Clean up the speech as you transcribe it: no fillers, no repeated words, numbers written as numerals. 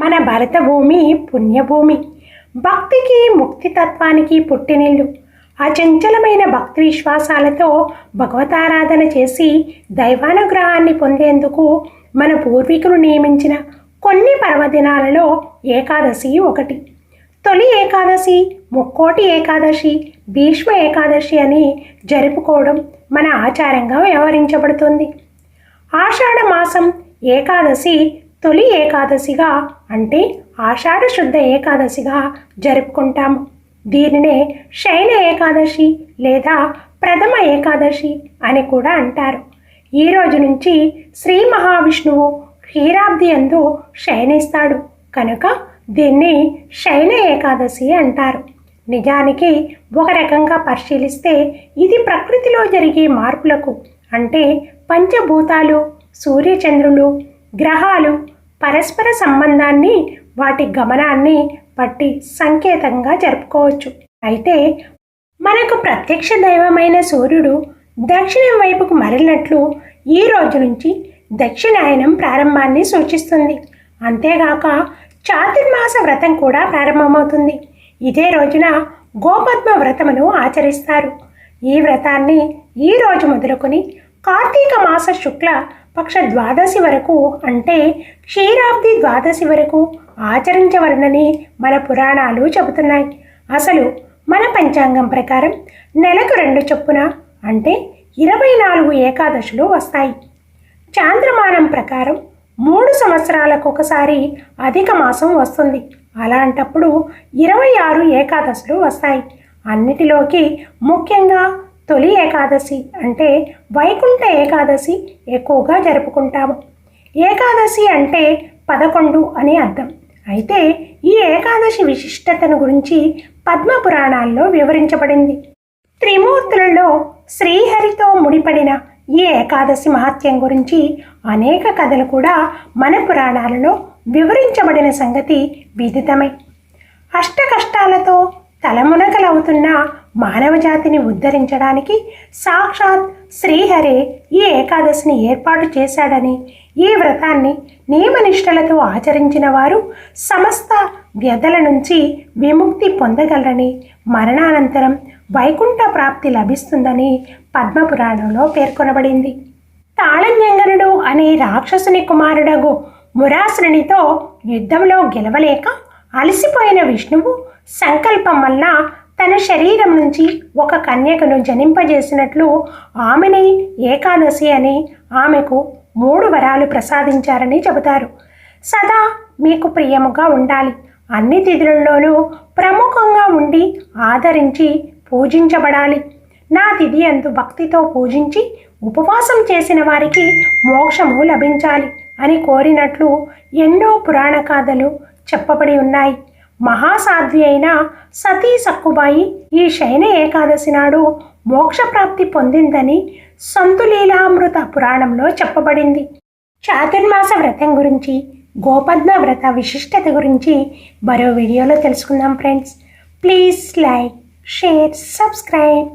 మన భరత భూమి పుణ్యభూమి, భక్తికి ముక్తితత్వానికి పుట్టినిల్లు. అచంచలమైన భక్తి విశ్వాసాలతో భగవతారాధన చేసి దైవానుగ్రహాన్ని పొందేందుకు మన పూర్వీకులు నియమించిన కొన్ని పర్వదినాలలో ఏకాదశి ఒకటి. తొలి ఏకాదశి, ముక్కోటి ఏకాదశి, భీష్మ ఏకాదశి అని జరుపుకోవడం మన ఆచారంగా వ్యవహరించబడుతుంది. ఆషాఢ మాసం ఏకాదశి తొలి ఏకాదశిగా, అంటే ఆషాఢ శుద్ధ ఏకాదశిగా జరుపుకుంటాము. దీనినే శయన ఏకాదశి లేదా ప్రథమ ఏకాదశి అని కూడా అంటారు. ఈ రోజు నుంచి శ్రీ మహావిష్ణువు క్షీరాబ్ది యందు శయనిస్తాడు కనుక దీన్ని శయన ఏకాదశి అంటారు. నిజానికి ఒక రకంగా పరిశీలిస్తే ఇది ప్రకృతిలో జరిగే మార్పులకు, అంటే పంచభూతాలు, సూర్యచంద్రులు, గ్రహాలు పరస్పర సంబంధాన్ని, వాటి గమనాన్ని బట్టి సంకేతంగా జరుపుకోవచ్చు. అయితే మనకు ప్రత్యక్ష దైవమైన సూర్యుడు దక్షిణం వైపుకు మరలినట్లు ఈ రోజు నుంచి దక్షిణాయనం ప్రారంభాన్ని సూచిస్తుంది. అంతేగాక చాతుర్మాస వ్రతం కూడా ప్రారంభమవుతుంది. ఇదే రోజున గోపద్మ వ్రతమును ఆచరిస్తారు. ఈ వ్రతాన్ని ఈ రోజు మొదలుకొని కార్తీక మాస శుక్ల పక్ష ద్వాదశి వరకు, అంటే క్షీరాబ్ది ద్వాదశి వరకు ఆచరించవలనని మన పురాణాలు చెబుతున్నాయి. అసలు మన పంచాంగం ప్రకారం నెలకు 2 చొప్పున, అంటే 24 ఏకాదశులు వస్తాయి. చాంద్రమానం ప్రకారం 3 సంవత్సరాలకు ఒకసారి అధిక మాసం వస్తుంది. అలాంటప్పుడు 26 ఏకాదశులు వస్తాయి. అన్నిటిలోకి ముఖ్యంగా తొలి ఏకాదశి, అంటే వైకుంఠ ఏకాదశి ఎక్కువగా జరుపుకుంటాము. ఏకాదశి అంటే 11 అని అర్థం. అయితే ఈ ఏకాదశి విశిష్టతను గురించి పద్మ పురాణాల్లో వివరించబడింది. త్రిమూర్తులలో శ్రీహరితో ముడిపడిన ఈ ఏకాదశి మహత్యం గురించి అనేక కథలు కూడా మన పురాణాలలో వివరించబడిన సంగతి విదితమే. అష్ట కష్టాలతో తలమునకలవుతున్న మానవ జాతిని ఉద్ధరించడానికి సాక్షాత్ శ్రీహరే ఈ ఏకాదశిని ఏర్పాటు చేశాడని, ఈ వ్రతాన్ని నియమనిష్టలతో ఆచరించిన వారు సమస్త వ్యధల నుంచి విముక్తి పొందగలరని, మరణానంతరం వైకుంఠ ప్రాప్తి లభిస్తుందని పద్మపురాణంలో పేర్కొనబడింది. తాళన్యంగనుడు అనే రాక్షసుని కుమారుడగు మురాసురునితో యుద్ధంలో గెలవలేక అలసిపోయిన విష్ణువు సంకల్పం వల్ల తన శరీరం నుంచి ఒక కన్యకను జనింపజేసినట్లు ఆమెని ఏకాదశి అని ఆమెకు 3 వరాలు ప్రసాదించారని చెబుతారు. సదా మీకు ప్రియముగా ఉండాలి, అన్ని తిథులలోనూ ప్రముఖంగా ఉండి ఆదరించి పూజించబడాలి, నా తిథి అందు భక్తితో పూజించి ఉపవాసం చేసిన వారికి మోక్షము లభించాలి అని కోరినట్లు ఎన్నో పురాణ గాథలు చెప్పబడి ఉన్నాయి. మహాసాధ్వి అయిన సతీ సక్కుబాయి ఈ శయన ఏకాదశి నాడు మోక్షప్రాప్తి పొందిందని సంతులీలామృత పురాణంలో చెప్పబడింది. చాతుర్మాస వ్రతం గురించి, గోపద్మ వ్రత విశిష్టత గురించి మరో వీడియోలో తెలుసుకుందాం friends. Please like, share, subscribe.